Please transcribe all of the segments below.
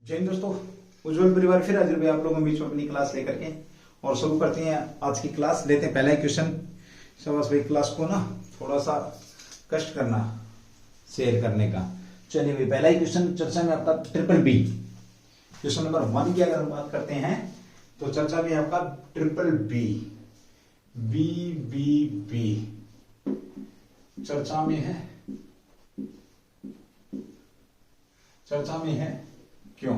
जय हिंद दोस्तों, उज्जवल परिवार फिर हाजिर हुए आप लोगों के बीच में अपनी क्लास लेकर के और शुरू करते हैं आज की क्लास। लेते हैं पहला क्वेश्चन। शाबाश भाई, क्लास को ना थोड़ा सा कष्ट करना शेयर करने का। चलिए भाई, पहला ही क्वेश्चन चर्चा में आपका ट्रिपल बी क्वेश्चन नंबर 1 की अगर हम बात करते हैं तो चर्चा में आपका triple B B B B चर्चा में है क्यों?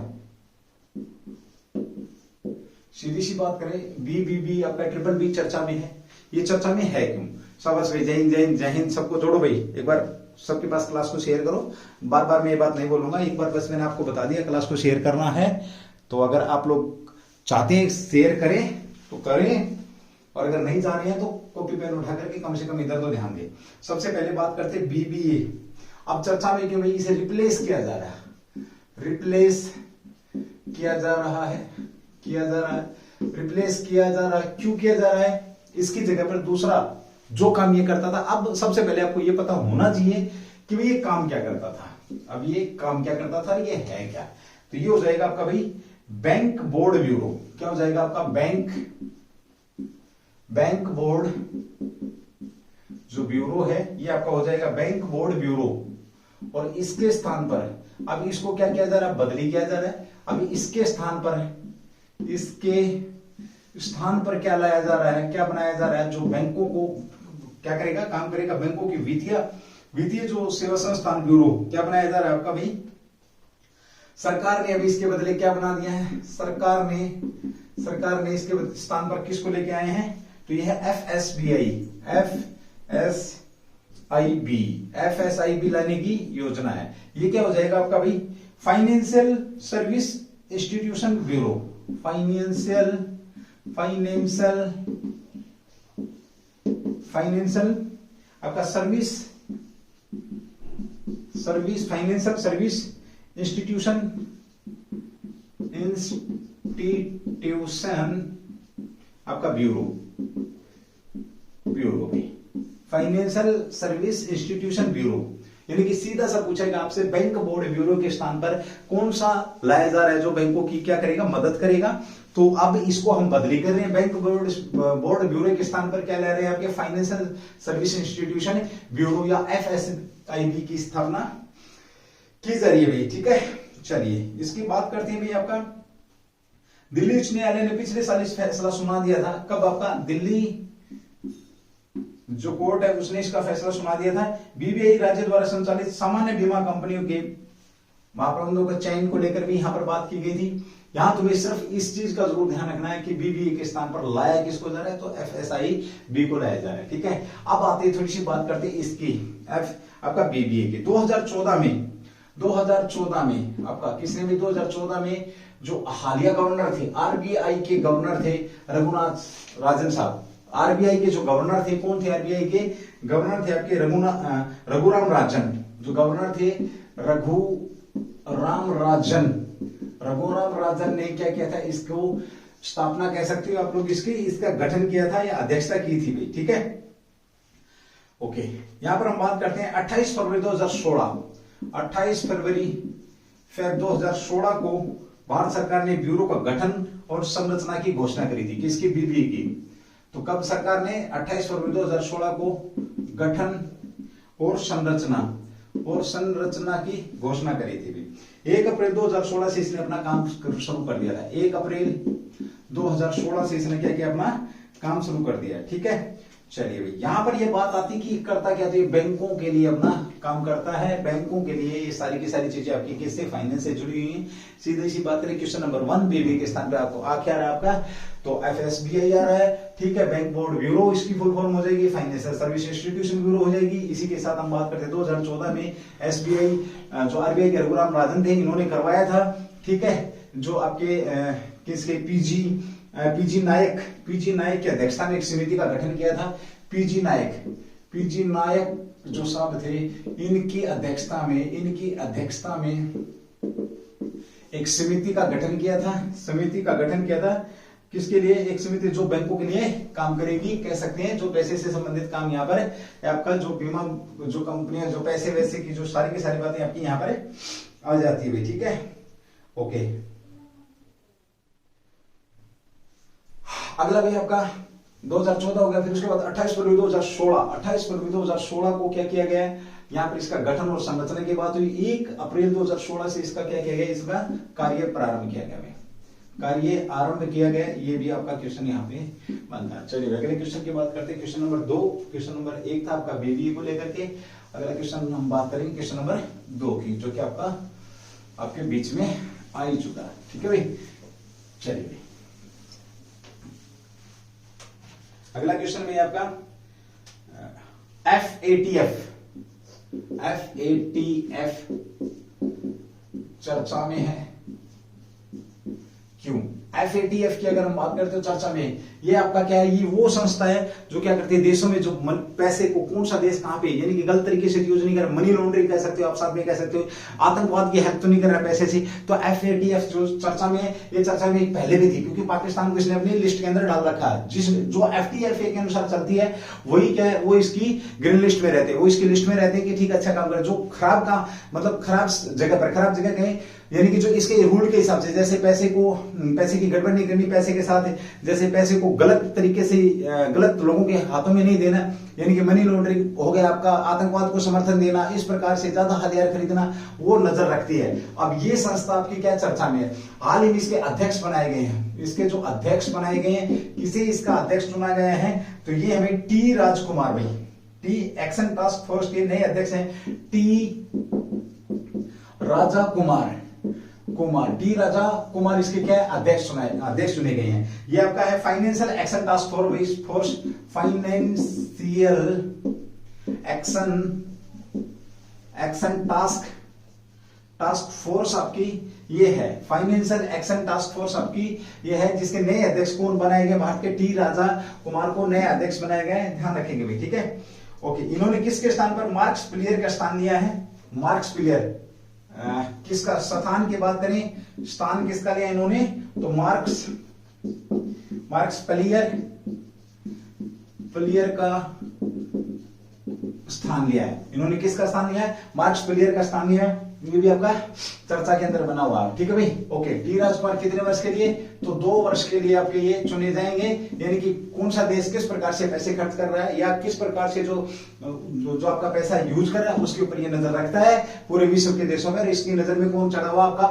सीधी सी बात करें, बी बी बी आपका ट्रिपल बी चर्चा में है। ये चर्चा में है क्यों? शाबाश भाई, जय हिंद जय हिंद जय हिंद। सबको जोड़ो भाई, एक बार सबके पास क्लास को शेयर करो। बार बार मैं ये बात नहीं बोलूंगा, एक बार बस मैंने आपको बता दिया क्लास को शेयर करना है। तो अगर आप लोग चाहते हैं शेयर करें तो करें, और अगर नहीं जा रहे हैं तो कॉपी पेन उठा करके कम से कम इधर तो ध्यान दें। सबसे पहले बात करते हैं बी बी ए। अब चर्चा में क्यों भाई? इसे रिप्लेस किया जा रहा है, रिप्लेस किया जा रहा है, रिप्लेस किया जा रहा है। क्यों किया जा रहा है? इसकी जगह पर दूसरा जो काम ये करता था। अब सबसे पहले आपको ये पता होना चाहिए कि भाई ये काम क्या करता था। अब ये काम क्या करता था, ये है क्या? तो ये हो जाएगा आपका भाई बैंक बोर्ड ब्यूरो। क्या हो जाएगा आपका? बैंक बोर्ड जो ब्यूरो है ये आपका हो जाएगा बैंक बोर्ड ब्यूरो। और इसके स्थान पर अब इसको क्या किया जा रहा है? बदली किया जा रहा है। अब इसके स्थान पर क्या लाया जा रहा है, क्या बनाया जा रहा है? जो बैंकों को क्या करेगा, काम करेगा। बैंकों की वित्तीय जो सेवा संस्थान ब्यूरो क्या बनाया जा रहा है आपका भाई? सरकार ने अभी इसके बदले क्या बना दिया है? सरकार ने इसके स्थान पर किसको लेके आए हैं? तो यह है FSIB लाने की योजना है। ये क्या हो जाएगा आपका भाई? Financial service institution bureau. Financial आपका फाइनेंशियल सर्विस इंस्टीट्यूशन आपका ब्यूरो भी फाइनेंशियल सर्विस इंस्टीट्यूशन ब्यूरो। यानी कि सीधा सा पूछेगा आपसे बैंक बोर्ड ब्यूरो के स्थान पर कौन सा लाया जा रहा है जो बैंकों की क्या करेगा, मदद करेगा। तो अब इसको हम बदली कर रहे हैं। बैंक बोर्ड ब्यूरो के स्थान पर क्या ले रहे हैं? आपके फाइनेंशियल सर्विस इंस्टीट्यूशन ब्यूरो या FSIB की स्थापना की जा रही है भाई। ठीक है, चलिए इसकी बात करते हैं भाई। आपका दिल्ली उच्च न्यायालय ने पिछले साल इस फैसला सुना दिया था। कब? आपका दिल्ली जो कोर्ट है उसने इसका फैसला सुना दिया था। BBI राज्य द्वारा संचालित सामान्य बीमा कंपनियों के महाप्रबंधों के चयन को लेकर भी यहां पर बात की गई थी। यहां तुम्हें सिर्फ इस चीज का जरूर ध्यान रखना है कि BBI के स्थान पर लाया किसको जा रहा है? तो FSIB को लाया जा रहा है। ठीक है, अब आते हैं थोड़ी सी बात करते हैं इसकी आपका BBI के 2014 में आपका किसने भी 2014 में जो हालिया गवर्नर थे, RBI के गवर्नर थे रघुनाथ राजन साहब। RBI के जो गवर्नर थे, कौन थे? RBI के गवर्नर थे आपके रघुराम राजन। जो गवर्नर थे रघुराम राजन ने क्या किया था? इसको स्थापना कह सकते हो आप लोग, इसका गठन किया था या अध्यक्षता की थी भाई। ठीक है, ओके। यहां पर हम बात करते हैं 28 फरवरी 2016 को भारत सरकार ने ब्यूरो का गठन और संरचना की घोषणा करी थी। किसकी? BBI की। तो कब सरकार ने 28 फरवरी 2016 को गठन और संरचना की घोषणा करी थी। 1 अप्रैल 2016 से इसने अपना काम शुरू कर दिया था। 1 अप्रैल 2016 से इसने क्या किया? अपना काम शुरू कर दिया। ठीक है, चलिए भाई, यहां पर यह बात आती कि करता क्या? तो ये बैंकों के लिए अपना काम करता है। बैंकों के लिए ये सारी की सारी चीजें आपकी किससे? फाइनेंस से जुड़ी हुई हैं। सीधी सी बात करें, क्वेश्चन नंबर 1 BBI के स्थान पे आपको क्या आ रहा है आपका? तो FSBI आ रहा है। ठीक है, बैंक बोर्ड ब्यूरो इसकी फुल फॉर्म हो जाएगी, फाइनेंशियल सर्विस इंस्टीट्यूशन ब्यूरो हो जाएगी। इसी के साथ हम बात करते हैं 2014 में SBI जो RBI के रघुराम राजन थे, इन्होंने करवाया था। ठीक है, जो आपके किसके पीजी नायक की अध्यक्षता में एक समिति का गठन किया था। पीजी नायक जो साहब थे, इनकी अध्यक्षता में एक समिति का गठन किया था। किसके लिए? एक समिति जो बैंकों के लिए काम करेगी, कह सकते हैं जो पैसे से संबंधित काम यहाँ पर आपका जो बीमा जो कंपनियां जो पैसे वैसे की जो सारी की सारी बातें आपकी यहाँ पर आ जाती है। ठीक है, ओके, अगला भी आपका 2014 हो गया। फिर उसके बाद 28 फरवरी 2016 को क्या किया गया है, यहां पर इसका गठन और संरचना की बात हुई। 1 अप्रैल 2016 से इसका क्या किया गया, इसका कार्य प्रारंभ किया गया, कार्य आरंभ किया गया। ये भी आपका क्वेश्चन यहाँ पे बनता है। चलिए अगले क्वेश्चन की बात करते हैं, क्वेश्चन नंबर 2। क्वेश्चन नंबर 1 था आपका बीबीए को लेकर के, अगला क्वेश्चन हम बात करेंगे क्वेश्चन नंबर 2 की, जो कि आपके बीच में आ ही चुका है। ठीक है भाई, चलिए अगला क्वेश्चन में आपका FATF चर्चा में है, क्यों? FATF की अगर हम बात करते हो चर्चा में, ये आपका क्या है, ये वो संस्था है जो क्या करती है, देशों में जो पैसे को कौन सा देश कहां पे, यानी कि गलत तरीके से यूज नहीं कर रहा, मनी लॉन्ड्रिंग कह सकते हो आप, साथ में कह सकते हो आतंकवाद की हेल्प तो नहीं कर रहा पैसे से। तो FATF जो चर्चा में है, ये चर्चा में पहले भी थी, क्योंकि पाकिस्तान को इसने अपनी लिस्ट के अंदर डाल रखा है। जो FATF के अनुसार चलती है वही क्या है, वो इसकी ग्रीन लिस्ट में रहते हैं, वो इसकी लिस्ट में रहते हैं कि ठीक अच्छा काम करे। जो खराब का मतलब खराब जगह कहें, यानी कि जो इसके रूल के हिसाब से, जैसे पैसे की गड़बड़ नहीं करनी पैसे के साथ, जैसे पैसे को गलत तरीके से गलत लोगों के हाथों में नहीं देना, यानी कि मनी लॉन्ड्रिंग हो गया आपका, आतंकवाद को समर्थन देना, इस प्रकार से ज्यादा हथियार खरीदना, वो नजर रखती है। अब ये संस्था आपकी क्या चर्चा में है, हाल ही में इसके अध्यक्ष बनाए गए हैं। इसके जो अध्यक्ष बनाए गए हैं, किसे इसका अध्यक्ष चुना गया है, तो ये हमें टी राजकुमार भाई, टी एक्शन टास्क फोर्स के नए अध्यक्ष हैं, टी राजा कुमार इसके क्या है, अध्यक्ष चुने गए हैं। ये आपका है financial action task force, financial action task force आपकी ये है, फाइनेंशियल एक्शन टास्क फोर्स आपकी ये है, जिसके नए अध्यक्ष कौन बनाए गए, भारत के टी राजा कुमार को नए अध्यक्ष बनाए गए, ध्यान रखेंगे भाई। ठीक है, ओके। इन्होंने किसके स्थान पर मार्क्स पिलियर का स्थान लिया है, मार्क्स पिलियर किसका स्थान की बात करें, स्थान किसका लिया इन्होंने, तो मार्क्स पिलियर का स्थान लिया है। इन्होंने किसका स्थान लिया है, मार्क्स पिलियर का स्थान लिया है। ये भी आपका चर्चा के अंदर बना हुआ है। ठीक है भाई, ओके। टी राजकुमार कितने वर्ष के लिए, तो 2 वर्ष के लिए आपके ये चुने जाएंगे, यानी कि कौन सा देश किस प्रकार से पैसे खर्च कर रहा है, या किस प्रकार से जो आपका पैसा यूज कर रहा है, उसके ऊपर ये नजर रखता है पूरे विश्व के देशों में। इसकी नजर में कौन चढ़ा हुआ आपका,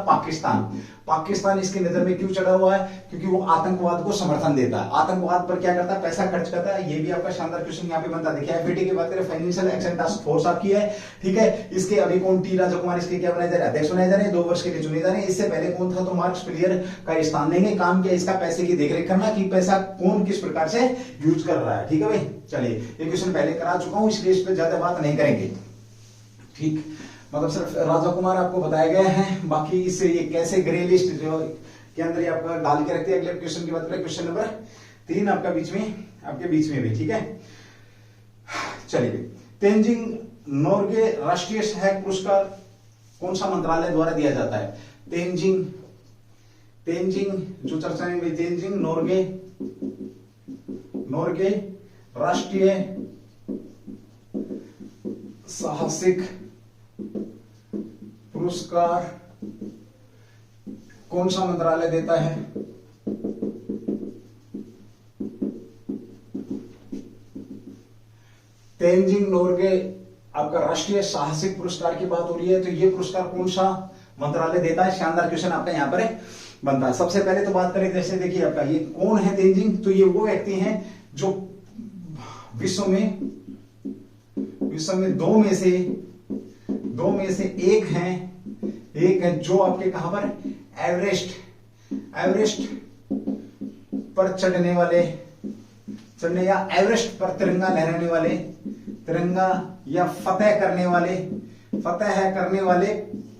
पाकिस्तान इसकी नजर में क्यों चढ़ा हुआ है, क्योंकि वो आतंकवाद को समर्थन देता है, आतंकवाद पर क्या करता है, पैसा खर्च करता है। ये भी आपका शानदार क्वेश्चन यहाँ पे बनता है। देखिए FAT की बात करें, फाइनेंशियल एक्शन टास्क फोर्स आपकी है। ठीक है, इसके अभी कौन, टी राजकुमार इसके क्या बनाए जा रहे हैं, अध्यक्ष बनाए जा रहे हैं, 2 वर्ष के लिए चुने जा रहे हैं। इससे पहले कौन था, तो मार्क्स पिलियर का स्थान लेंगे। काम क्या, इसका पैसे की देखरेख करना कि पैसा कौन किस प्रकार से यूज कर रहा है। ठीक है भाई, चलिए ये क्वेश्चन पहले करा चुका हूं, इसलिए इस पर ज्यादा बात नहीं करेंगे। ठीक, मतलब सिर्फ राजा कुमार आपको बताया गया है, बाकी इससे ये कैसे ग्रे लिस्ट जो के अंदर आपका डाल के रखते हैं। अगले क्वेश्चन की बात करें, क्वेश्चन नंबर 3 आपके बीच में भी। ठीक है, चलिए। तेंजिंग नोर्गे राष्ट्रीय सहायक पुरस्कार कौन सा मंत्रालय द्वारा दिया जाता है, तेंजिंग जो चर्चा में हुई, तेंजिंग नोर्गे राष्ट्रीय साहसिक पुरस्कार कौन सा मंत्रालय देता है, तेंजिंग नोर्गे आपका राष्ट्रीय साहसिक पुरस्कार की बात हो रही है, तो ये पुरस्कार कौन सा मंत्रालय देता है। शानदार क्वेश्चन आपका यहां पर बनता है। सबसे पहले तो बात करें, जैसे देखिए आपका ये कौन है तेंजिंग, तो ये वो व्यक्ति हैं जो विश्व में दो में से एक है जो आपके कहां पर, एवरेस्ट पर चढ़ने या एवरेस्ट पर तिरंगा लहराने वाले, तिरंगा या फतेह करने वाले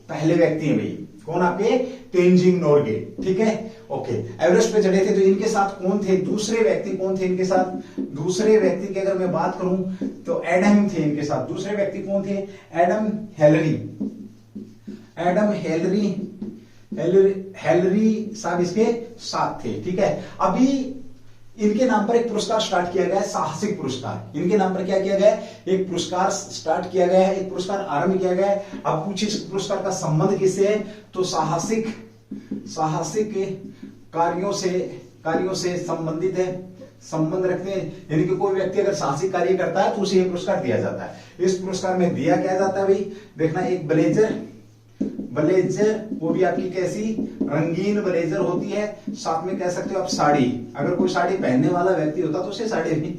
पहले व्यक्ति हैं भाई। कौन, आपके तेंजिंग नोर्गे। ठीक है, ओके। एवरेस्ट पे चढ़े थे, तो इनके साथ कौन थे, दूसरे व्यक्ति कौन थे इनके साथ, दूसरे व्यक्ति की अगर मैं बात करूं तो एडम थे इनके साथ। दूसरे व्यक्ति कौन थे, एडम हेलरी साहब इसके साथ थे। ठीक है, अभी इनके नाम पर एक पुरस्कार स्टार्ट किया गया है, साहसिक पुरस्कार। इनके नाम पर क्या किया गया है, एक पुरस्कार स्टार्ट किया गया है, एक पुरस्कार आरंभ किया गया है। अब पूछिए इस पुरस्कार का संबंध किससे है, तो साहसिक साहसिक कार्यों से संबंधित है, संबंध रखते हैं। यानी कि कोई व्यक्ति अगर साहसिक कार्य करता है तो उसे ये पुरस्कार दिया जाता है। इस पुरस्कार में दिया क्या जाता है भाई, देखना, एक ब्लेजर, वो भी आपकी कैसी, रंगीन ब्लेजर होती है। साथ में कह सकते हो आप साड़ी, अगर कोई साड़ी पहनने वाला व्यक्ति होता तो उसे साड़ी भी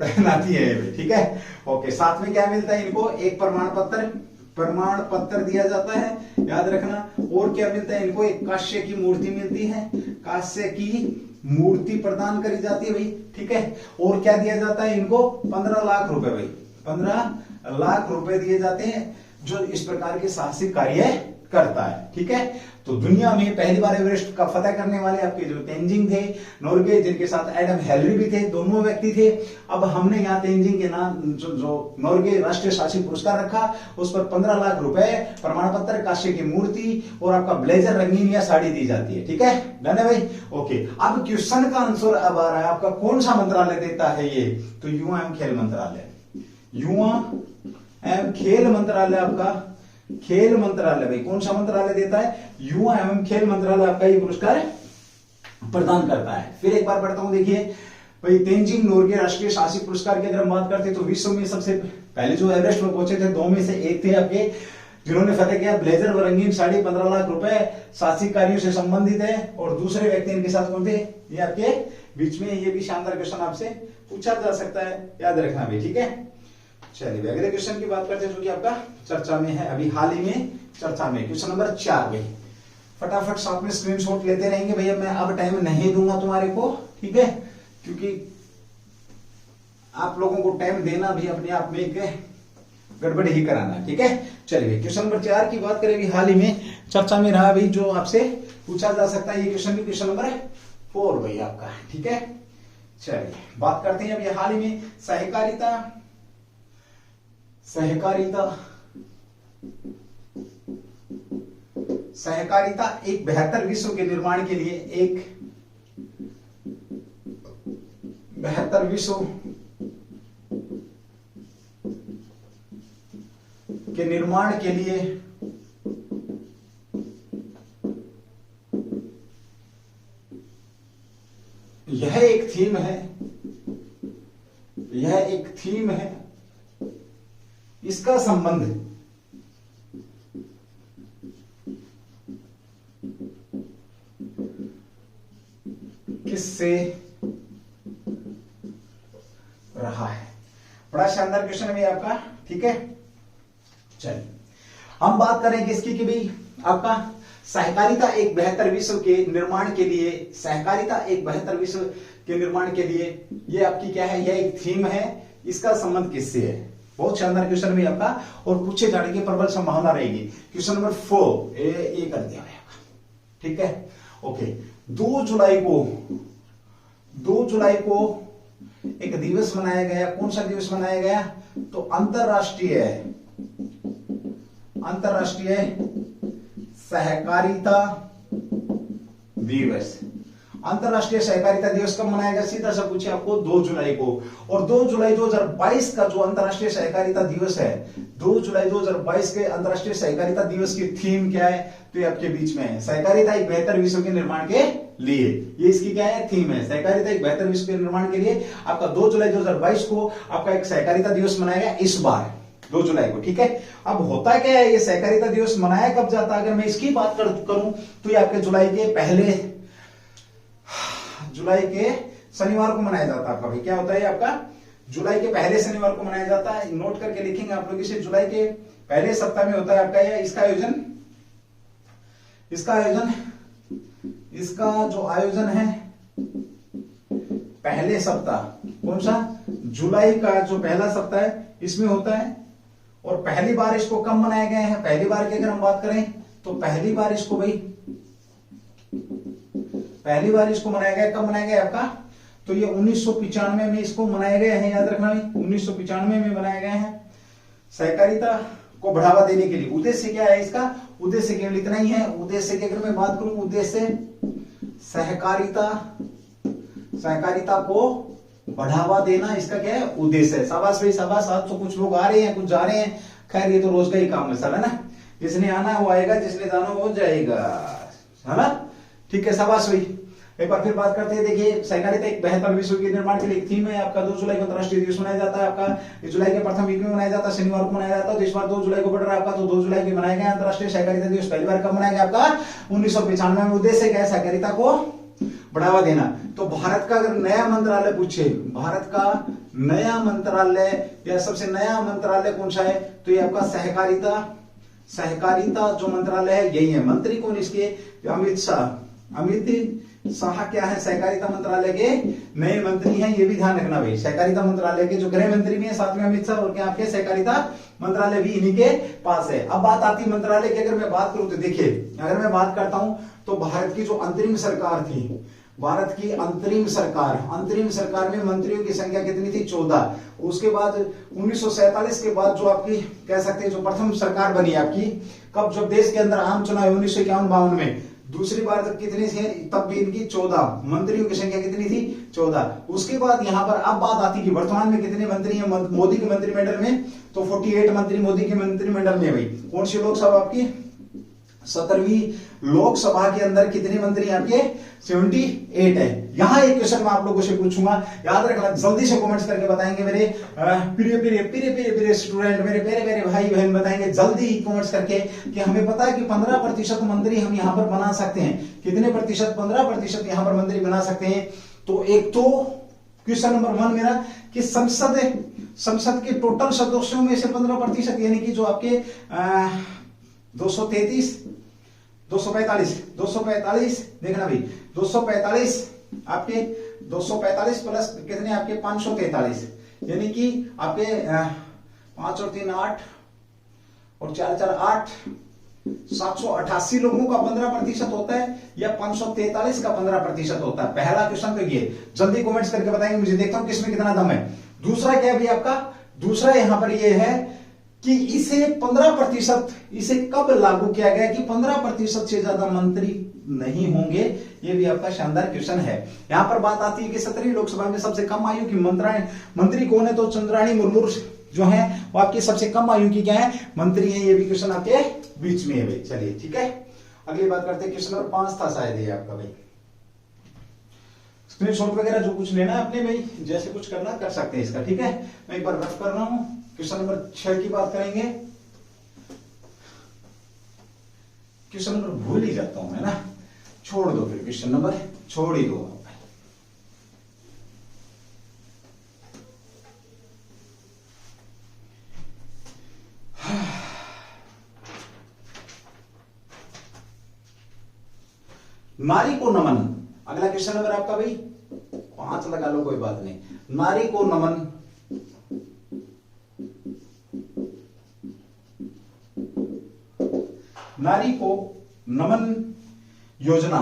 पहनाती है, ठीक है। ओके, साथ में क्या मिलता है इनको, एक प्रमाण पत्र दिया जाता है, याद रखना। और क्या मिलता है इनको, एक कांस्य की मूर्ति मिलती है, कांस्य की मूर्ति प्रदान करी जाती है भाई, ठीक है। और क्या दिया जाता है इनको, 15 लाख रुपए भाई, 15 लाख रुपए दिए जाते हैं जो इस प्रकार के साहसिक कार्य करता है, ठीक है। तो दुनिया में पहली बार एवरेस्ट का फतह करने वाले आपके जो तेंजिंग थे नोर्गे, जिनके साथ एडम हेनरी भी थे, दोनों व्यक्ति थे। अब हमने यहाँ तेंजिंग के नाम जो नोर्गे राष्ट्रीय साहसिक पुरस्कार रखा, उस पर 15 लाख रुपए, प्रमाण पत्र, कांस्य की मूर्ति और आपका ब्लेजर, रंगीन या साड़ी दी जाती है, ठीक है। डन है भाई। ओके, अब क्वेश्चन का आंसर अब आ रहा है आपका, कौन सा मंत्रालय देता है ये, तो युवा एवं खेल मंत्रालय, युवा एवं खेल मंत्रालय, आपका खेल मंत्रालय भाई, कौन सा मंत्रालय देता है, युवा एवं खेल मंत्रालय आपका ये पुरस्कार प्रदान करता है। फिर एक बार पढ़ता हूं, देखिए भाई, तेंजिंग नोर्गे राष्ट्रीय साहसिक पुरस्कार की अगर हम बात करते हैं तो विश्व में सबसे पहले जो एवरेस्ट पर पहुंचे थे, दो में से एक थे आपके जिन्होंने फतेह किया, ब्लेजर व रंगीन साड़ी, 15 लाख रुपए, साहसिक कार्यों से संबंधित है। और दूसरे व्यक्ति इनके साथ कौन थे, ये आपके बीच में, ये भी शानदार क्वेश्चन आपसे पूछा जा सकता है, याद रखना भी, ठीक है। चलिए अगले क्वेश्चन की बात करते हैं जो कि आपका चर्चा में है, अभी हाल ही में चर्चा में, क्वेश्चन नंबर 4 भाई। फटाफट साथ में स्क्रीनशॉट लेते रहेंगे भैया, मैं अब टाइम नहीं दूंगा तुम्हारे को, ठीक है, क्योंकि आप लोगों को टाइम देना भी अपने आप में एक गड़बड़ ही कराना, ठीक है। चलिए क्वेश्चन नंबर 4 की बात करें, अभी हाल ही में चर्चा में रहा भाई, जो आपसे पूछा जा सकता है ये क्वेश्चन भी, क्वेश्चन नंबर 4 भाई आपका, ठीक है। चलिए बात करते हैं अभी हाल ही में सहकारिता एक बेहतर विश्व के निर्माण के लिए, एक बेहतर विश्व के निर्माण के लिए यह एक थीम है, इसका संबंध किससे रहा है। बड़ा शानदार क्वेश्चन है आपका, ठीक है। चलिए हम बात करेंगे इसकी कि भाई आपका सहकारिता एक बेहतर विश्व के निर्माण के लिए, सहकारिता एक बेहतर विश्व के निर्माण के लिए ये आपकी क्या है, यह एक थीम है, इसका संबंध किससे है। बहुत शानदार क्वेश्चन भी आपका, और पूछे जाने की प्रबल संभावना रहेगी। क्वेश्चन नंबर 4 ये कर दिया है, ठीक है। ओके, 2 जुलाई को एक दिवस मनाया गया, कौन सा दिवस मनाया गया, तो अंतरराष्ट्रीय सहकारिता दिवस। अंतरराष्ट्रीय सहकारिता दिवस कब मनाया गया, सीधा सा पूछे आपको 2 जुलाई को। और 2 जुलाई 2022 का जो अंतरराष्ट्रीय सहकारिता दिवस है, 2 जुलाई 2022 के अंतरराष्ट्रीय सहकारिता दिवस की थीम क्या है, तो ये आपके बीच में है, सहकारिता एक बेहतर विश्व के निर्माण के लिए, ये इसकी क्या है, थीम है, सहकारिता एक बेहतर विश्व के निर्माण के लिए। आपका 2 जुलाई 2022 को आपका एक सहकारिता दिवस मनाया गया, इस बार 2 जुलाई को, ठीक है। अब होता क्या है, ये सहकारिता दिवस मनाया कब जाता है, अगर मैं इसकी बात करूं तो ये आपके जुलाई के शनिवार को मनाया जाता है आपका भाई। क्या होता है आपका, जुलाई के पहले शनिवार को मनाया जाता है, नोट करके लिखेंगे आप लोग इसे, जुलाई के पहले सप्ताह में होता है आपका यह, इसका जो आयोजन है पहले सप्ताह, कौन सा, जुलाई का जो पहला सप्ताह है इसमें होता है। और पहली बार इसको कब मनाए गए हैं, पहली बार की अगर हम बात करें तो पहली बार इसको मनाया गया, कब मनाया गया आपका, तो ये 1995 में इसको मनाया गया है, याद रखना भाई, 1995 में बनाया गया है। सहकारिता को बढ़ावा देने के लिए उद्देश्य क्या है इसका, उद्देश्य केवल इतना ही है, उद्देश्य की अगर मैं बात करूं, उद्देश्य सहकारिता को बढ़ावा देना, इसका क्या है, उद्देश्य है। शाबाश भाई शाबाश, आज तो कुछ लोग आ रहे हैं कुछ जा रहे हैं, खैर ये तो रोज का ही काम है सर, है ना। किसने आना वो आएगा, जिसने जाना वो जाएगा, है ना। ठीक है, शाबाश भाई। एक बार फिर बात करते हैं। देखिए, सहकारिता एक बेहतर विश्व के निर्माण के लिए एक थीम है आपका। 2 जुलाई को अंतरराष्ट्रीय दिवस मनाया जाता है आपका। जुलाई के प्रथम वीक में मनाया जाता है, शनिवार को मनाया जाता है। तो इस बार 2 जुलाई को बढ़ रहा है आपका, तो 2 जुलाई को मनाया गया अंतरराष्ट्रीय सहकारिता दिवस। पहली बार कब मनाया गया आपका? 1995 में। उद्देश्य क्या है? सहकारिता को बढ़ावा देना। तो भारत का अगर नया मंत्रालय पूछे, भारत का नया मंत्रालय या सबसे नया मंत्रालय कौन सा है, तो ये आपका सहकारिता जो मंत्रालय है यही है। मंत्री कौन इसके? अमित शाह क्या है? सहकारिता मंत्रालय के नए मंत्री हैं, ये भी ध्यान रखना भाई। सहकारिता मंत्रालय के जो गृह मंत्री भी हैं साथ में अमित शाह, और क्या आपके सहकारिता मंत्रालय भी इन्हीं के पास है। अब बात आती मंत्रालय की, अगर मैं बात करूं तो देखिए, अगर मैं बात करता हूं तो भारत की जो अंतरिम सरकार थी, भारत की अंतरिम सरकार में मंत्रियों की संख्या कितनी थी? 14। उसके बाद 1947 के बाद जो आपकी कह सकते हैं जो प्रथम सरकार बनी आपकी, कब? जब देश के अंदर आम चुनाव 1951-52 में, दूसरी बार तक कितनी थी? तब भी इनकी 14 मंत्रियों की संख्या कितनी थी? 14। उसके बाद यहां पर अब बात आती कि वर्तमान में कितने मंत्री हैं मोदी के मंत्रिमंडल में, तो 48 मंत्री मोदी के मंत्रिमंडल में। भाई कौन सी लोकसभा आपकी? 17वीं लोकसभा के अंदर कितने मंत्री आपके? 78 है। यहां एक क्वेश्चन मैं आप लोगों से पूछूंगा, याद रखना, जल्दी से कमेंट्स करके बताएंगे मेरे प्रिय स्टूडेंट, मेरे प्यारे भाई बहन, बताएंगे जल्दी कमेंट्स करके कि हमें पता है कि 15% मंत्री हम यहां पर बना सकते हैं। कितने प्रतिशत? 15% यहां पर मंत्री बना सकते हैं। तो एक तो क्वेश्चन नंबर 1 मेरा कि संसद के टोटल सदस्यों में से 15%, यानी कि जो आपके 245 देखना भाई, 245 आपके 245 प्लस कितने आपके 543, यानी कि आपके 5 और 3 8 और 4 4 8, 788 लोगों का 15% होता है या 543 का 15% होता है? पहला क्वेश्चन तो ये, जल्दी कमेंट्स करके बताएंगे, मुझे देखता हूं किसमें कितना दम है। दूसरा क्या है भाई आपका? दूसरा यहां पर ये है कि इसे 15% इसे कब लागू किया गया कि 15% से ज्यादा मंत्री नहीं होंगे? ये भी आपका शानदार क्वेश्चन है। यहां पर बात आती है कि 17वीं लोकसभा में सबसे कम आयु की मंत्री कौन है? तो चंद्राणी मुर्मू जो है वो आपकी सबसे कम आयु की क्या है? मंत्री है। ये भी क्वेश्चन आपके बीच में है भाई। चलिए ठीक है, अगली बात करते हैं। क्वेश्चन नंबर 5 था शायद ये आपका भाई। स्क्रीनशॉट वगैरह जो कुछ लेना है अपने भाई, जैसे कुछ करना कर सकते हैं इसका। ठीक है, मैं एक बार रफ कर रहा हूं। क्वेश्चन नंबर 6 की बात करेंगे। क्वेश्चन नंबर भूल ही जाता हूं मैं ना, छोड़ दो फिर, क्वेश्चन नंबर छोड़ ही दो। नारी को नमन, अगला क्वेश्चन नंबर आपका भाई 5 लगा लो, कोई बात नहीं। नारी को नमन, नारी को नमन योजना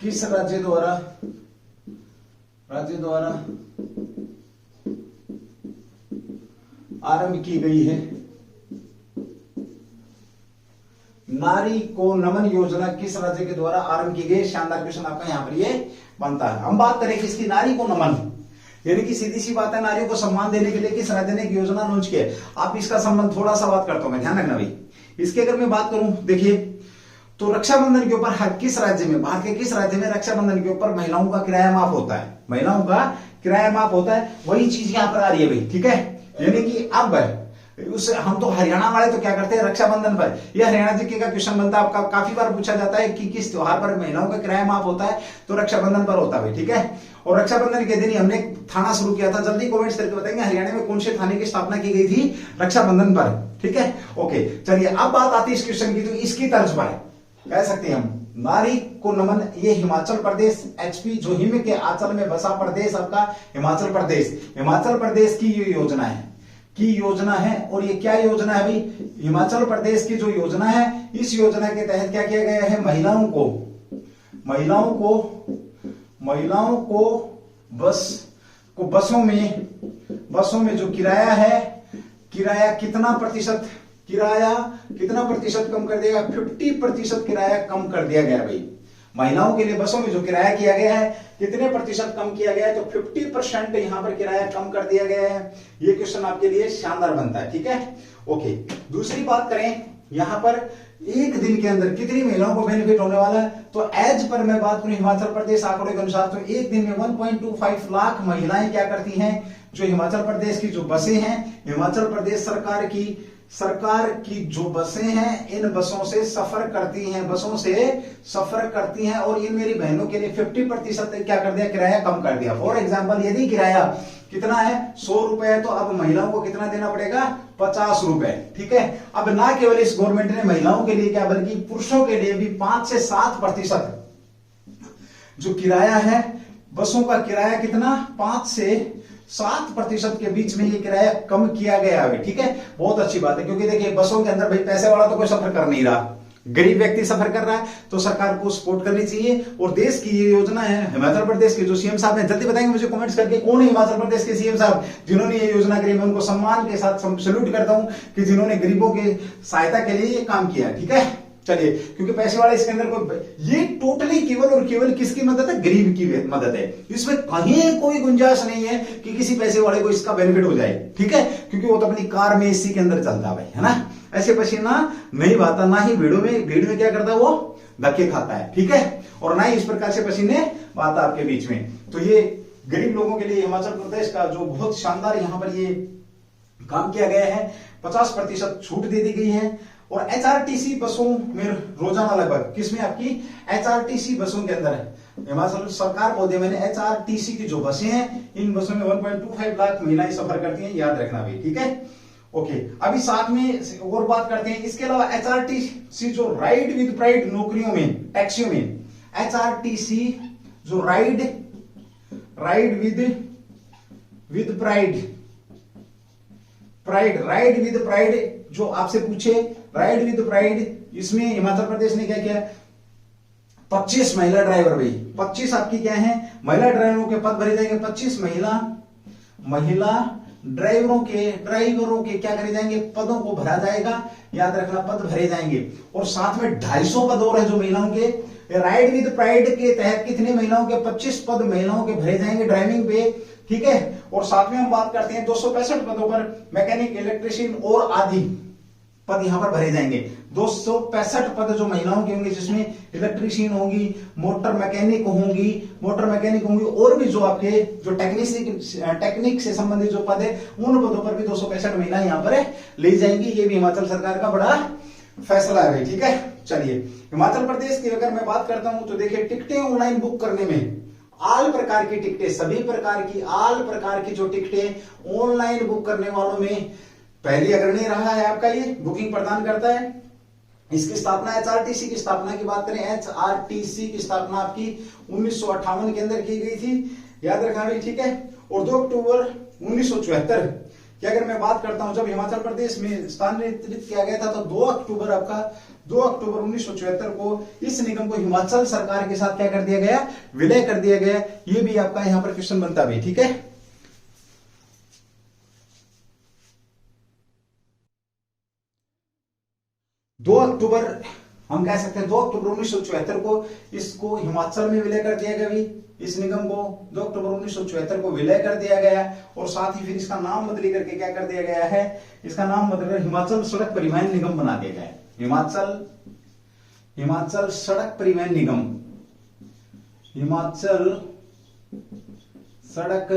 किस राज्य द्वारा आरंभ की गई है? नारी को नमन योजना किस राज्य के द्वारा आरंभ की गई? शानदार क्वेश्चन आपका यहां पर ये बनता है। हम बात करें किसकी? नारी को नमन, यानी कि सीधी सी बात है, नारियों को सम्मान देने के लिए किस राज्य ने एक योजना लॉन्च की है? आप इसका संबंध थोड़ा सा बात करता हूं मैं, ध्यान रखना भाई। इसके अगर मैं बात करूं, देखिए तो रक्षाबंधन के ऊपर किस राज्य में, भारत के किस राज्य में रक्षाबंधन के ऊपर महिलाओं का किराया माफ होता है? महिलाओं का किराया माफ होता है, वही चीज यहां पर आ रही है भाई। ठीक है, यानी कि अब उस हम तो हरियाणा वाले तो क्या करते हैं रक्षाबंधन पर, यह हरियाणा जी का क्वेश्चन बनता है आपका, काफी बार पूछा जाता है कि किस त्योहार पर महिलाओं का किराया माफ होता है? तो रक्षाबंधन पर होता है। ठीक है, और रक्षाबंधन के दिन ही हमने थाना शुरू किया था। जल्दी कमेंट्स करके बताएंगे हरियाणा में कौन से थाने की स्थापना की गई थी रक्षाबंधन पर। ठीक है, ओके। चलिए अब बात आती है इस क्वेश्चन की, तो इसकी तर्ज पर कह सकते हैं हम नारी को नमन, ये हिमाचल प्रदेश एचपी जो हिम के आंचल में बसा प्रदेश आपका हिमाचल प्रदेश की ये योजना है। और ये क्या योजना है भाई? हिमाचल प्रदेश की जो योजना है, इस योजना के तहत क्या किया गया है? महिलाओं को बसों में जो किराया है, किराया कितना प्रतिशत कम कर दिया? 50% किराया कम कर दिया गया भाई। महिलाओं के लिए बसों में जो किराया किया गया है कितने प्रतिशत कम किया गया है, तो 50% यहाँ पर किराया कम कर दिया गया है। ये क्वेश्चन आपके लिए शानदार बनता है, ठीक है। ओके, दूसरी बात करें यहाँ पर एक दिन के अंदर कितनी महिलाओं को बेनिफिट होने वाला है, तो एज पर मैं बात करूं हिमाचल प्रदेश आंकड़ों के अनुसार तो एक दिन में 1.25 लाख महिलाएं क्या करती हैं, जो हिमाचल प्रदेश की जो बसें हैं, हिमाचल प्रदेश सरकार की जो बसें हैं, इन बसों से सफर करती हैं और इन मेरी बहनों के लिए 50% क्या कर दिया, किराया कम कर दिया। फॉर एग्जाम्पल यदि किराया कितना है 100 रुपए है, तो अब महिलाओं को कितना देना पड़ेगा, 50 रुपए, ठीक है। अब ना केवल इस गवर्नमेंट ने महिलाओं के लिए क्या बल्कि पुरुषों के लिए भी 5 से 7% जो किराया है, बसों का किराया कितना 5 से 7% के बीच में ये किराया कम किया गया है, ठीक है। बहुत अच्छी बात है, क्योंकि देखिए बसों के अंदर भाई पैसे वाला तो कोई सफर कर नहीं रहा, गरीब व्यक्ति सफर कर रहा है, तो सरकार को सपोर्ट करनी चाहिए। और देश की ये योजना है, हिमाचल प्रदेश के जो सीएम साहब हैं, जल्दी बताएंगे मुझे कमेंट्स करके कौन है हिमाचल प्रदेश के सीएम साहब जिन्होंने ये योजना करी। मैं उनको सम्मान के साथ सैल्यूट करता हूं कि जिन्होंने गरीबों की सहायता के लिए ये काम किया, ठीक है। चलिए, क्योंकि पैसे वाले इसके अंदर कोई, ये टोटली केवल और केवल किसकी मदद है, गरीब की मदद है। इसमें कहीं कोई गुंजाइश नहीं है कि किसी पैसे वाले को इसका बेनिफिट हो जाए, ठीक है, क्योंकि वो तो अपनी कार में इसी के अंदर चलता है, है ना। ऐसे पसीना नहीं बहाता, ना ही भीड़ में क्या करता है, वो धक्के खाता है, ठीक है, और ना ही इस प्रकार से पसीने बहाता आपके बीच में। तो ये गरीब लोगों के लिए हिमाचल प्रदेश का जो बहुत शानदार यहाँ पर ये काम किया गया है, 50% छूट दे दी गई है। और एचआरटीसी बसों में रोजाना लगभग किसमें, आपकी एचआरटीसी बसों के अंदर हिमाचल सरकार को दे मैंने, एचआरटीसी की जो बसें हैं, इन बसों में 1.25 लाख महिलाएं सफर करती हैं, याद रखना भी, ठीक है। ओके, अभी साथ में और बात करते हैं। इसके अलावा एचआरटीसी जो राइड विद प्राइड नौकरियों में, टैक्सियों में, एचआरटीसी जो राइड विद प्राइड जो आपसे पूछे, राइड विद प्राइड, इसमें हिमाचल प्रदेश ने क्या किया, 25 महिला ड्राइवर, भाई 25 आपकी क्या है, महिला ड्राइवरों के पद भरे जाएंगे। 25 महिला ड्राइवरों के क्या करे जाएंगे, पदों को भरा जाएगा, याद रखना, पद भरे जाएंगे। और साथ में 250 पद और है जो महिलाओं के राइड विद प्राइड के तहत कितने महिलाओं के, 25 पद महिलाओं के भरे जाएंगे ड्राइविंग पे, ठीक है। और साथ में हम बात करते हैं 265 पदों पर मैकेनिक, इलेक्ट्रिशियन और आदि पद यहां पर भरे जाएंगे। 265 पद जो महिलाओं के होंगे, जिसमें इलेक्ट्रिशियन होगी, मोटर मैकेनिक होंगी और भी जो आपके जो टेक्निक से संबंधित जो पद है, उन पदों पर भी 265 महिला यहां पर ले जाएंगी। ये भी हिमाचल सरकार का बड़ा फैसला है, ठीक है। चलिए, हिमाचल प्रदेश की अगर मैं बात करता हूं तो देखिए, टिकटें ऑनलाइन बुक करने में आल प्रकार की टिकटें, सभी प्रकार की आल प्रकार की जो टिकटें ऑनलाइन बुक करने वालों में पहली अग्रणी रहा है आपका, ये बुकिंग प्रदान करता है। इसकी स्थापना, एचआरटीसी की स्थापना की बात करें, एचआरटीसी की स्थापना आपकी 1958 के अंदर की गई थी, याद रखना भी, ठीक है। और 2 अक्टूबर 1974 की अगर मैं बात करता हूं, जब हिमाचल प्रदेश में स्थानांतरित किया गया था, तो 2 अक्टूबर 1974 को इस निगम को हिमाचल सरकार के साथ क्या कर दिया गया, विलय कर दिया गया। ये भी आपका यहां पर क्वेश्चन बनता भी, ठीक है। 2 अक्टूबर हम कह सकते हैं 2 अक्टूबर 1974 को इसको हिमाचल में विलय कर दिया गया, भी इस निगम को 2 अक्टूबर 1974 को विलय कर दिया गया। और साथ ही फिर इसका नाम बदली करके क्या कर दिया गया है, इसका नाम बदलकर हिमाचल सड़क परिवहन निगम बना दिया गया है। हिमाचल सड़क परिवहन निगम, हिमाचल सड़क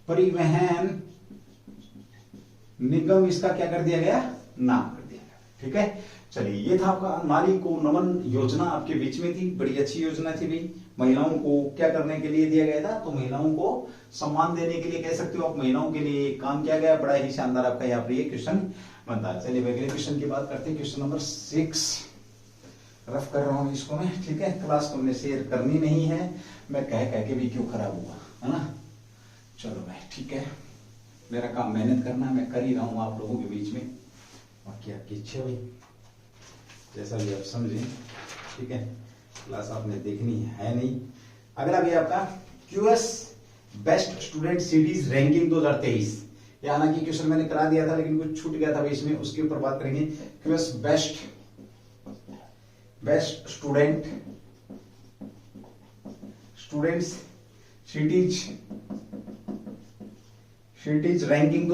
परिवहन निगम, इसका क्या कर दिया गया, नाम कर दिया गया, ठीक है। चलिए, ये था आपका नारी को नमन योजना, आपके बीच में थी, बड़ी अच्छी योजना थी भाई। महिलाओं को क्या करने के लिए दिया गया था, तो महिलाओं को सम्मान देने के लिए कह सकते हो आप, महिलाओं के लिए काम किया गया, बड़ा ही शानदार आपका यहाँ पर ये क्वेश्चन बनता है। चलिए, अगले क्वेश्चन की बात करते हैं, क्वेश्चन नंबर 6 रफ कर रहा हूं इसको मैं, ठीक है। क्लास तुमने शेयर करनी नहीं है, मैं कह के भी क्यों खराब हुआ, है ना। चलो भाई, ठीक है, मेरा काम मेहनत करना, मैं कर ही रहा हूं आप लोगों के बीच में, बाकी आपकी इच्छा भाई, जैसा भी आप समझें, ठीक है। क्लास आपने देखनी है नहीं। अगला भी आपका QS best student series ranking 2023, हालांकि क्वेश्चन मैंने करा दिया था लेकिन कुछ छूट गया था इसमें, उसके ऊपर बात करेंगे। QS best students cities ranking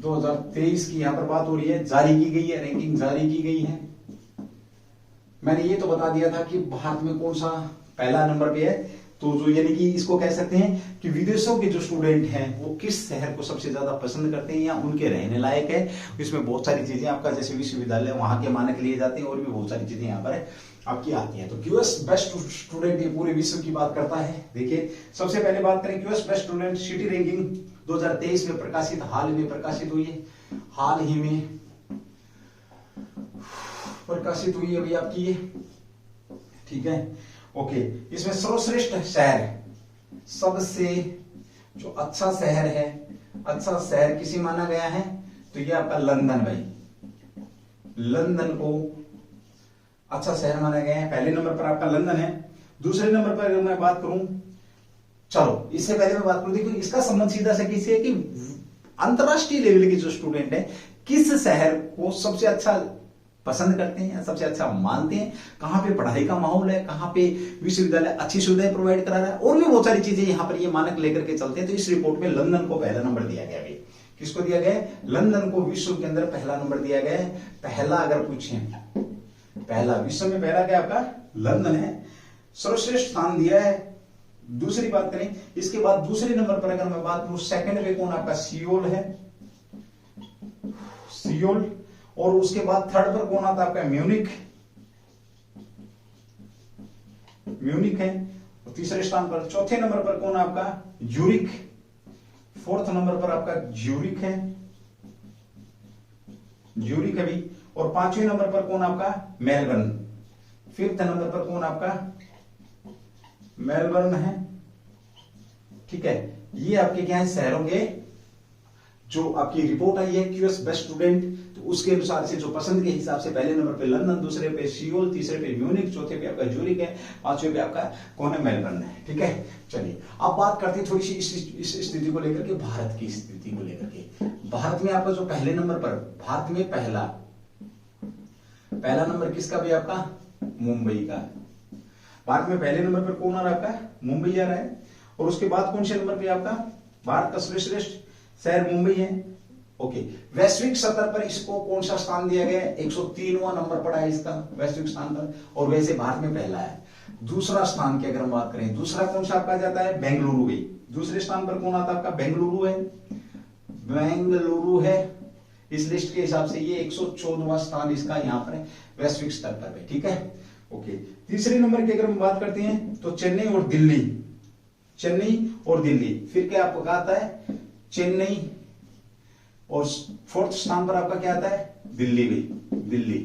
2023 की यहां पर बात हो रही है, जारी की गई है, रैंकिंग जारी की गई है। मैंने ये तो बता दिया था कि भारत में कौन सा पहला नंबर पे है, तो जो यानी कि इसको कह सकते हैं कि विदेशों के जो स्टूडेंट हैं वो किस शहर को सबसे ज्यादा पसंद करते हैं या उनके रहने लायक है। इसमें बहुत सारी चीजें आपका जैसे विश्वविद्यालय वहां के मानक लिए जाते हैं और भी बहुत सारी चीजें यहाँ पर आपकी आती हैं। तो क्यूएस बेस्ट स्टूडेंट ये पूरे विश्व की बात करता है। देखिए सबसे पहले बात करें QS best student city ranking 2023 में प्रकाशित, हाल में प्रकाशित हुई है, हाल ही में प्रकाशित हुई है अभी आपकी ये, ठीक है। ओके, इसमें सर्वश्रेष्ठ शहर, सबसे जो अच्छा शहर है, अच्छा शहर किसी माना गया है तो ये आपका लंदन भाई, लंदन को अच्छा शहर माना गया है। पहले नंबर पर आपका लंदन है। दूसरे नंबर पर अगर मैं बात करूं, चलो इससे पहले मैं बात करूं, देखो इसका संबंध सीधा सा किसी है कि अंतरराष्ट्रीय लेवल के जो स्टूडेंट है किस शहर को सबसे अच्छा पसंद करते हैं, सबसे अच्छा मानते हैं, कहां पे पढ़ाई का माहौल है, कहां पे विश्वविद्यालय अच्छी सुविधाएं प्रोवाइड करा रहा है, और भी बहुत सारी चीजें यहां पर ये मानक लेकर के चलते हैं। तो इस रिपोर्ट में लंदन को पहला नंबर दिया गया है। किसको दिया गया है? लंदन को विश्व के अंदर पहला नंबर दिया गया है। पहला अगर पूछे, पहला विश्व में पहला क्या आपका लंदन है, सर्वश्रेष्ठ स्थान दिया है। दूसरी बात करें इसके बाद दूसरे नंबर पर अगर मैं बात करूं, सेकंड पे कौन आपका सियोल है, सियोल। और उसके बाद थर्ड पर कौन आता है आपका म्यूनिक, म्यूनिक है तीसरे स्थान पर। चौथे नंबर पर कौन आपका ज्यूरिक, फोर्थ नंबर पर आपका ज्यूरिक है, ज्यूरिक है भी। और पांचवें नंबर पर कौन आपका मेलबर्न, फिफ्थ नंबर पर कौन आपका मेलबर्न है, ठीक है। ये आपके क्या है शहरों के जो आपकी रिपोर्ट आई है क्यूएस बेस्ट स्टूडेंट, तो उसके अनुसार से जो पसंद के हिसाब से पहले नंबर पे लंदन, दूसरे पे सियोल, तीसरे पे म्यूनिक, चौथे पे आपका ज्यूरिक है, पांचवे पे आपका कौन है मेलबर्न है, ठीक है। चलिए अब बात करते हैं थोड़ी सी इस स्थिति को लेकर के, भारत की स्थिति को लेकर के। भारत में आपका जो पहले नंबर पर, भारत में पहला नंबर किसका भी आपका मुंबई का। भारत में पहले नंबर पर कौन आ रहा है आपका मुंबई आ रहा है। और उसके बाद कौन से नंबर पे आपका भारत का सर्वश्रेष्ठ शहर मुंबई है। ओके, वैश्विक स्तर पर इसको कौन सा स्थान दिया गया है? 103वां नंबर पड़ा है इसका वैश्विक स्थान पर, और वैसे भारत में पहला है। दूसरा स्थान की अगर हम बात करें, दूसरा कौन सा आपका जाता है बेंगलुरु है। दूसरे स्थान पर कौन आता है आपका बेंगलुरु है, बेंगलुरु है। इस लिस्ट के हिसाब से ये 114वां स्थान इसका यहाँ पर वैश्विक स्तर पर है, ठीक है। ओके, तीसरे नंबर की अगर हम बात करते हैं तो चेन्नई और दिल्ली, चेन्नई और दिल्ली। फिर क्या आपको कहा आता है चेन्नई, और फोर्थ स्थान पर आपका क्या आता है दिल्ली भी, दिल्ली।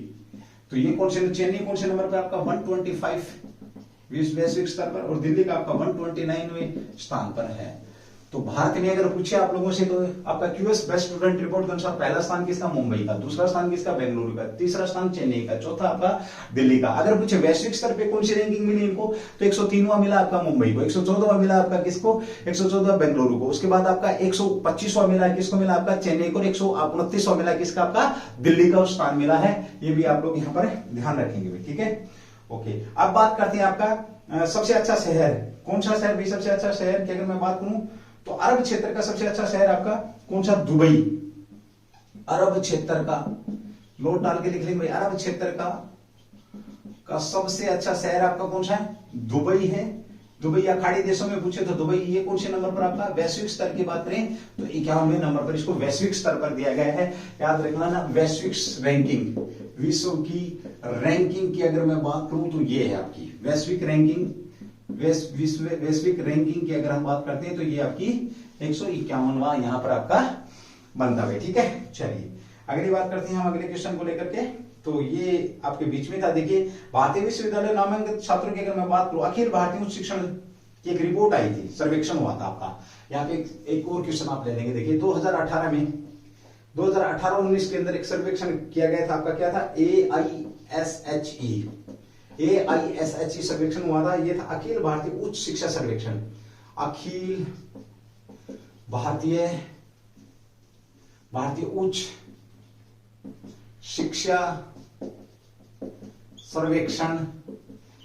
तो ये कौन से, चेन्नई कौन से नंबर पर आपका 125 वैश्विक स्तर पर, और दिल्ली का आपका 129वें स्थान पर है। तो भारत में अगर पूछे आप लोगों से तो आपका क्यूएस बेस्ट स्टूडेंट रिपोर्ट के अनुसार पहला स्थान किसका मुंबई का, दूसरा स्थान किसका बेंगलुरु का, तीसरा स्थान चेन्नई का, चौथा आपका दिल्ली का। अगर पूछे वैश्विक स्तर पे कौन सी रैंकिंग मिली इनको, तो 103वां मिला आपका मुंबई को, 114वां मिला आपका किसको 114 बेंगलुरु को। उसके बाद आपका 125वां मिला किसको, मिला आपका चेन्नई को, 129वां मिला किसका आपका दिल्ली का स्थान मिला है। ये भी आप लोग यहाँ पर ध्यान रखेंगे, ठीक है। ओके, अब बात करते हैं आपका सबसे अच्छा शहर कौन सा शहर भी, सबसे अच्छा शहर की अगर मैं बात करूं तो अरब क्षेत्र का सबसे अच्छा शहर आपका कौन सा, दुबई। अरब क्षेत्र का नोट डाल के लिख लेंगे भाई, अरब क्षेत्र का सबसे अच्छा शहर आपका कौन सा है, दुबई है। दुबई या खाड़ी देशों में पूछे तो दुबई। ये कौन से नंबर पर आपका, वैश्विक स्तर की बात करें तो 51वें नंबर पर इसको वैश्विक स्तर पर दिया गया है। याद रखना ना, वैश्विक रैंकिंग, विश्व की रैंकिंग की अगर मैं बात करूं तो ये है आपकी वैश्विक रैंकिंग। वैश्विक रैंकिंग की अगर हम बात करते हैं तो ये आपकी 151वां यहां पर आपका बनता है, ठीक है। चलिए अगली बात करते हैं हम अगले क्वेश्चन को लेकर के। तो ये आपके बीच में था, देखिए भारतीय विश्वविद्यालय नामांकित छात्रों की अगर मैं बात करूं, अखिल भारतीय उच्च शिक्षण की एक रिपोर्ट आई थी, सर्वेक्षण हुआ था आपका। यहाँ पे एक और क्वेश्चन आप ले लेंगे। देखिए 2018 में 2018-19 के अंदर एक सर्वेक्षण किया गया था आपका, क्या था AISHE सर्वेक्षण हुआ था। ये था अखिल भारतीय उच्च शिक्षा सर्वेक्षण, अखिल भारतीय उच्च शिक्षा सर्वेक्षण,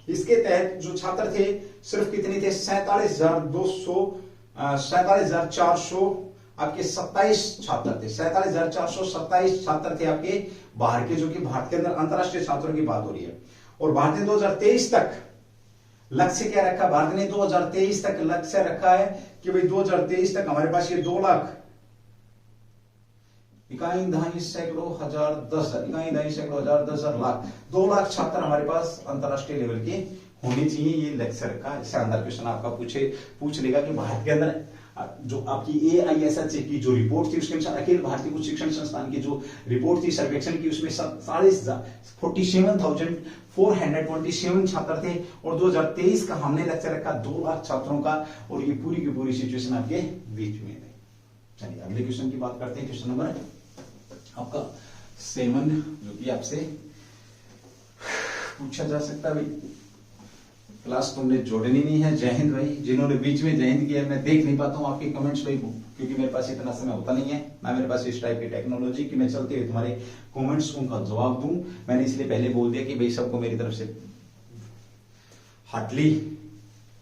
इसके तहत जो छात्र थे सिर्फ कितने थे, 47,400 आपके 27 छात्र थे, 47,427 छात्र थे आपके बाहर के, जो कि भारत के अंदर अंतरराष्ट्रीय छात्रों की बात हो रही है। और भारत ने 2023 तक लक्ष्य क्या रखा, भारत ने 2023 तक लक्ष्य रखा है कि भाई 2023 तक हमारे पास ये 2 लाख 2 लाख छात्र हमारे पास अंतरराष्ट्रीय लेवल के होने चाहिए, ये लक्ष्य रखा है। शानदार क्वेश्चन आपका पूछ लेगा कि भारत के अंदर जो आपकी AISHA की जो रिपोर्ट थी, उसके अनुसार अखिल भारतीय उच्च शिक्षण संस्थान की जो रिपोर्ट थी सर्वेक्षण की, उसमें 47,427 छात्र थे। और 2023 का हमने लक्ष्य रखा 2 लाख छात्रों का, और ये पूरी की पूरी सिचुएशन आपके बीच में है। चलिए अगले क्वेश्चन की बात करते हैं। क्वेश्चन नंबर आपका 7, जो कि आपसे पूछा जा सकता है। भाई क्लास तुमने जोड़नी नहीं है। जय हिंद भाई, जिन्होंने बीच में जय हिंद किया, मैं देख नहीं पाता हूँ आपके कमेंट्स भाई, क्योंकि मेरे पास इतना समय होता नहीं है ना, मेरे पास इस टाइप की टेक्नोलॉजी कि मैं चलते हुए तुम्हारे कमेंट्स का जवाब दूं। मैंने इसलिए पहले बोल दिया कि भाई सबको मेरी तरफ से हार्टली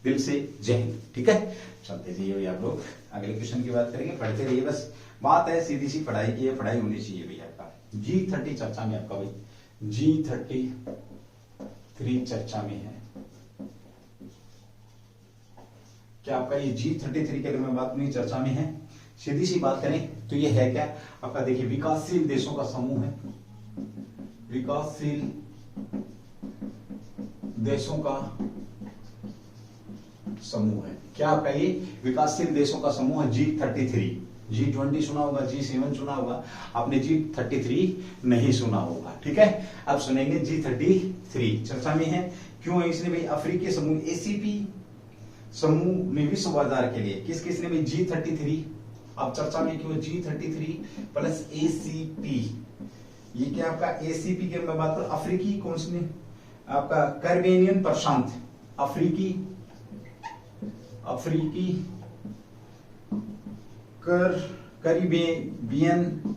दिल से जय हिंद। ठीक है, चलते जाइए भाई, आप लोग अगले क्वेश्चन की बात करेंगे, पढ़ते रहिए। बस बात है सीधी सी पढ़ाई की है, पढ़ाई होनी चाहिए भैया। आपका G30 चर्चा में, आपका भाई G33 चर्चा में है। क्या आपका ये G33 के बारे में बात नहीं, चर्चा में है। सीधी सी बात करें तो ये है क्या आपका, देखिए विकासशील देशों का समूह है, विकासशील देशों का समूह है। क्या आपका ये विकासशील देशों का समूह है G33। G20 सुना होगा, G7 सुना होगा, आपने G33 नहीं सुना होगा। ठीक है, अब सुनेंगे G33 चर्चा में है। क्यों है इसने भाई, अफ्रीकी समूह ACP समूह में विश्व बाजार के लिए किस किसने भाई G33 अब चर्चा में क्यों, G33 प्लस ACP। ये क्या आपका ACP के मैं बात करूं, अफ्रीकी कौन सी आपका कैरिबियन प्रशांत, अफ्रीकी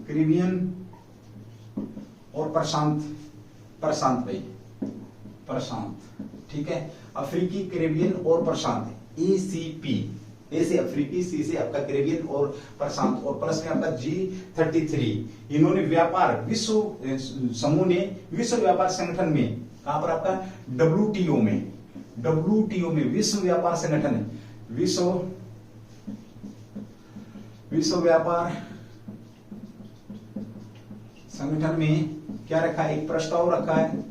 कैरिबियन और प्रशांत भाई, प्रशांत। ठीक है, अफ्रीकी, कैरिबियन और प्रशांत, ACP। ए से अफ्रीकी, सी से आपका कैरिबियन और प्रशांत, और प्लस में आपका G33। इन्होंने व्यापार विश्व समूह ने विश्व व्यापार संगठन में, कहां पर आपका WTO में विश्व व्यापार संगठन, विश्व व्यापार संगठन में क्या रखा है, एक प्रस्ताव रखा है,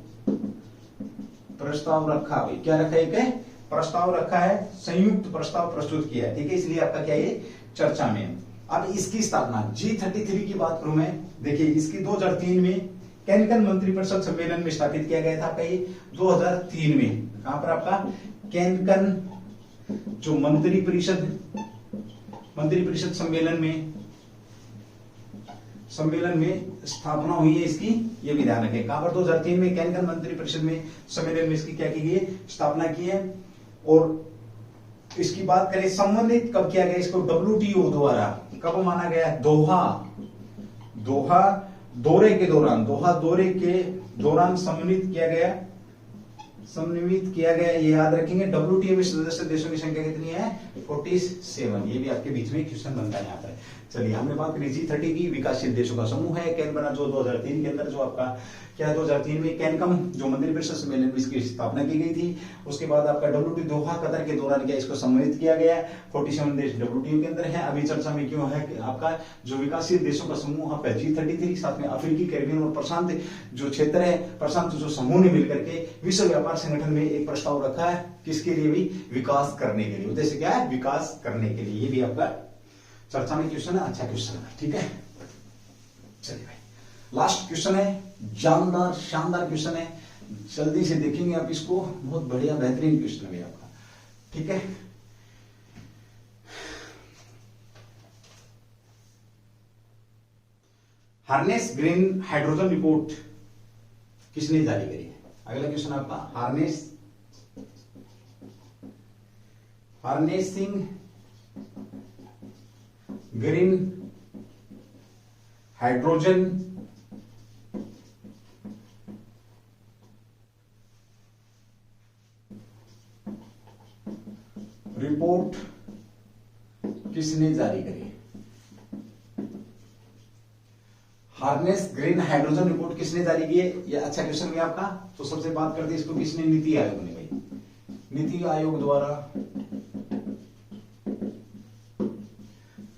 भाई क्या रखा है, एक प्रस्ताव रखा है, संयुक्त प्रस्ताव प्रस्तुत किया है। ठीक है, इसलिए आपका क्या ये चर्चा में। अब इसकी स्थापना G33 की बात करूं मैं, देखिए इसकी 2003 में कैनकन मंत्रिपरिषद सम्मेलन में स्थापित किया गया था। आपका ये 2003 में कहां पर आपका कैनकन जो मंत्रिपरिषद सम्मेलन में स्थापना हुई है इसकी, ये भी ध्यान रखें। कहां पर 2003 में कैनकन मंत्रिपरिषद में सम्मेलन में इसकी क्या की गई, स्थापना की है। और इसकी बात करें संबंधित कब किया गया इसको, WTO द्वारा कब माना गया, दोहा दौरे के दौरान समन्वित किया गया, ये याद रखेंगे। WTO में सदस्य देशों की संख्या कितनी है, 47। ये भी आपके बीच में क्वेश्चन बनता है यहाँ पर। चलिए हमने बात करी G30 की, विकासशील देशों का समूह है, कैन बना जो 2003 के अंदर, जो आपका क्या 2003 में कैनकम जो मंत्रिपरिषद सम्मेलन में इसकी स्थापना की गई थी। उसके बाद आपका WTO दोहा कतर के दौरान क्या इसको सम्मिलित किया गया, 47 देश WTO के अंदर है। अभी चर्चा में क्यों है कि आपका जो विकासशील देशों का समूह आपका G33, साथ में अफ्रीकी, कैरिबियन और प्रशांत जो क्षेत्र है, प्रशांत जो समूह ने मिलकर के विश्व व्यापार संगठन में एक प्रस्ताव रखा है, किसके लिए भी, विकास करने के लिए। उद्देश्य क्या है, विकास करने के लिए। ये भी आपका चर्चा में क्वेश्चन है, अच्छा क्वेश्चन है। ठीक है, चलिए भाई लास्ट क्वेश्चन है, जानदार शानदार क्वेश्चन है, जल्दी से देखेंगे आप इसको, बहुत बढ़िया बेहतरीन क्वेश्चन है आपका। ठीक है, हार्नेस ग्रीन हाइड्रोजन रिपोर्ट किसने जारी करी है। अगला क्वेश्चन आपका, हार्नेसिंग ग्रीन हाइड्रोजन रिपोर्ट किसने जारी करी? हार्नेस ग्रीन हाइड्रोजन रिपोर्ट किसने जारी की है? ये अच्छा क्वेश्चन है आपका। तो सबसे बात करते हैं इसको किसने? नीति आयोग ने भाई, नीति आयोग द्वारा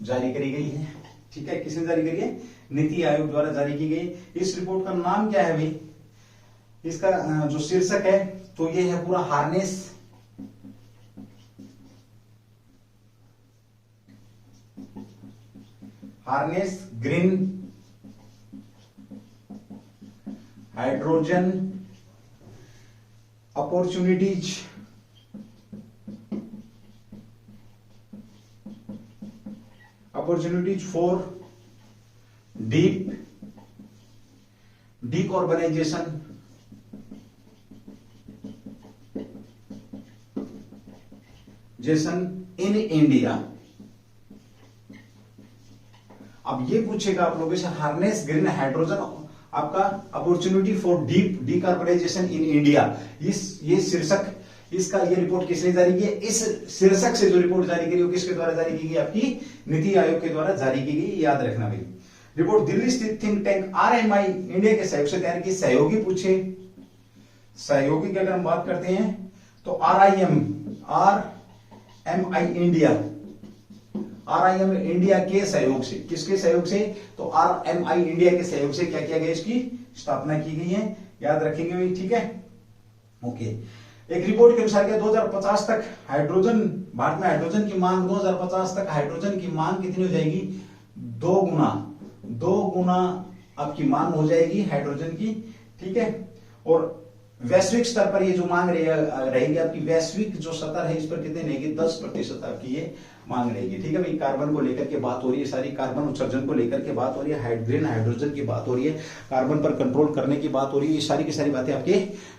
जारी करी गई है। ठीक है, किसने जारी करी है? नीति आयोग द्वारा जारी की गई। इस रिपोर्ट का नाम क्या है भाई? इसका जो शीर्षक है तो ये है पूरा harness green hydrogen opportunities for decarbonisation in India. अब ये पूछेगा आप लोगों से, हार्नेस ग्रीन हाइड्रोजन आपका opportunity for decarbonisation in India, ये शीर्षक, इसका ये रिपोर्ट किसने जारी की है? इस शीर्षक से जो रिपोर्ट जारी करी वो किसके द्वारा जारी की गई? आपकी नीति आयोग के द्वारा जारी की गई, याद रखना भाई। रिपोर्ट दिल्ली स्थित थिंक टैंक RMI इंडिया के सहयोग से तैयार की। सहयोगी पूछे, सहयोगी की अगर हम बात करते हैं तो RMI इंडिया के सहयोग से, किसके सहयोग से? तो RMI इंडिया के सहयोग से क्या किया गया? इसकी स्थापना की गई है, याद रखेंगे भाई। ठीक है, ओके। एक रिपोर्ट के अनुसार क्या 2050 तक हाइड्रोजन, भारत में हाइड्रोजन की मांग 2050 तक हाइड्रोजन की मांग कितनी हो जाएगी? 2 गुना आपकी मांग हो जाएगी हाइड्रोजन की। ठीक है, और वैश्विक स्तर पर ये जो मांग रहेगी आपकी, वैश्विक जो स्तर है इस पर कितने रहेगी? 10% आपकी ये मांग रहेगी। ठीक है भाई, कार्बन को लेकर के बात हो रही है सारी, कार्बन उत्सर्जन को लेकर के बात हो रही है, ग्रीन हाइड्रोजन की बात हो रही है, कार्बन पर कंट्रोल करने की बात हो रही है, ये सारी की सारी बातें आपके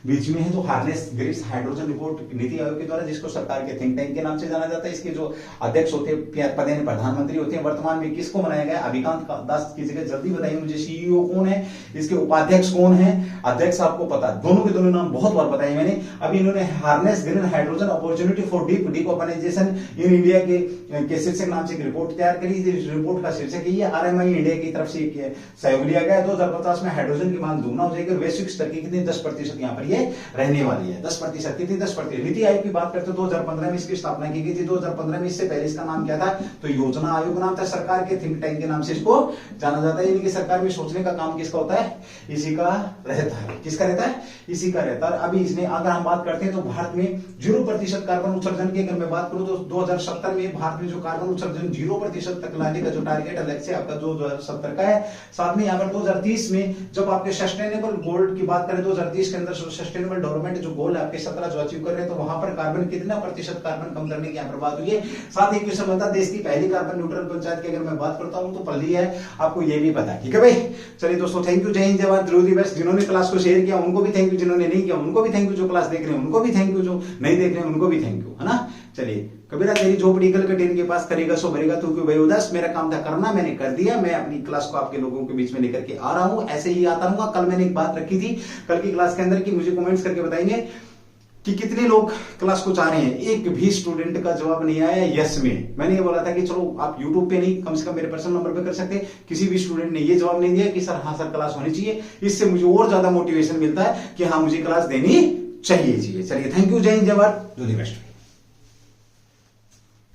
बीच में है। तो harness green hydrogen report NITI Aayog के द्वारा, जिसको सरकार के थिंक टैंक के नाम से जाना जाता है, इसके जो अध्यक्ष होते हैं, प्रधानमंत्री होते हैं, वर्तमान में किसको बनाया गया? अभिकांत दास की जगह। जल्दी बताइए मुझे, CEO कौन है, इसके उपाध्यक्ष कौन है? अध्यक्ष आपको पता, दोनों के दोनों नाम बहुत बार बताए मैंने। अभी इन्होंने harness green hydrogen opportunity for decarbonisation in India के शीर्षक नाम से एक रिपोर्ट तैयार करी। इस रिपोर्ट का शीर्षक ये RMI इंडिया की तरफ से सहयोग लिया गया। 2050 में हाइड्रोजन की मांग दुगना हो जाएगी और वैश्विक स्तर की कितनी 10% यहाँ पर ये रहने वाली है। 10% कितनी? 10%। नीति आयोग की बात करते 2015 में इसकी स्थापना की गई थी। 2015 में, इससे पहले इसका नाम क्या था? तो योजना आयोग नाम था। सरकार के थिंक टैंक के नाम से इसको जाना जाता है। यानी कि सरकार में सोचने का काम किसका होता है? इसी का रहता है। किसका रहता है? इसी का रहता है। अभी इसने, अगर हम बात करते हैं तो भारत में 0% कार्बन उत्सर्जन की अगर मैं बात करूं तो 2070 में भारत में जो कार्बन उत्सर्जन 0% तक लाने का जो टारगेट लक्ष्य आपका 2070 का है। साथ में यहाँ पर 2030 में जब आपके सस्टेनेबल गोल की बात करें, 2030 के अंदर सस्टेनेबल डेवलपमेंट जो गोल है आपके 17 जो अचीव कर रहे हैं, तो वहां पर कार्बन कितना प्रतिशत कार्बन कम करने की यहाँ पर बात हुई है। साथ ही क्वेश्चन बनता है देश की पहली कार्बन न्यूट्रल पंचायत की अगर मैं बात करता हूं तो पल्ली है, आपको ये भी पता है। ठीक है भाई, चलिए दोस्तों, थैंक यू, जय हिंद, जय भारत, जरूरी बेस्ट। जिन्होंने क्लास को शेयर किया उनको भी थैंक यू, जिन्होंने नहीं किया उनको भी थैंक यू, जो क्लास देख रहे हैं उनको भी थैंक यू, जो नहीं देख रहे हैं उनको भी थैंक यू, है ना। चलिए, कबीरा तेरी झोपड़ी कल कटेन के पास, करेगा सो भरेगा तू क्यों भाई उदास। मेरा काम था करना, मैंने कर दिया। मैं अपनी क्लास को आपके लोगों के बीच में लेकर के आ रहा हूं, ऐसे ही आता रहूंगा। कल मैंने एक बात रखी थी कल की क्लास के अंदर की, मुझे कमेंट्स करके बताएंगे कि कितने लोग क्लास को चाह रहे हैं। एक भी स्टूडेंट का जवाब नहीं आया यस में। मैंने ये बोला था कि चलो आप यूट्यूब पे नहीं, कम से कम मेरे पर्सनल नंबर पे कर सकते। किसी भी स्टूडेंट ने ये जवाब नहीं दिया कि सर हाँ सर क्लास होनी चाहिए। इससे मुझे और ज्यादा मोटिवेशन मिलता है कि हाँ मुझे क्लास देनी चाहिए। चलिए, थैंक यू, जय हिंद, जय भारत, ऑल द बेस्ट।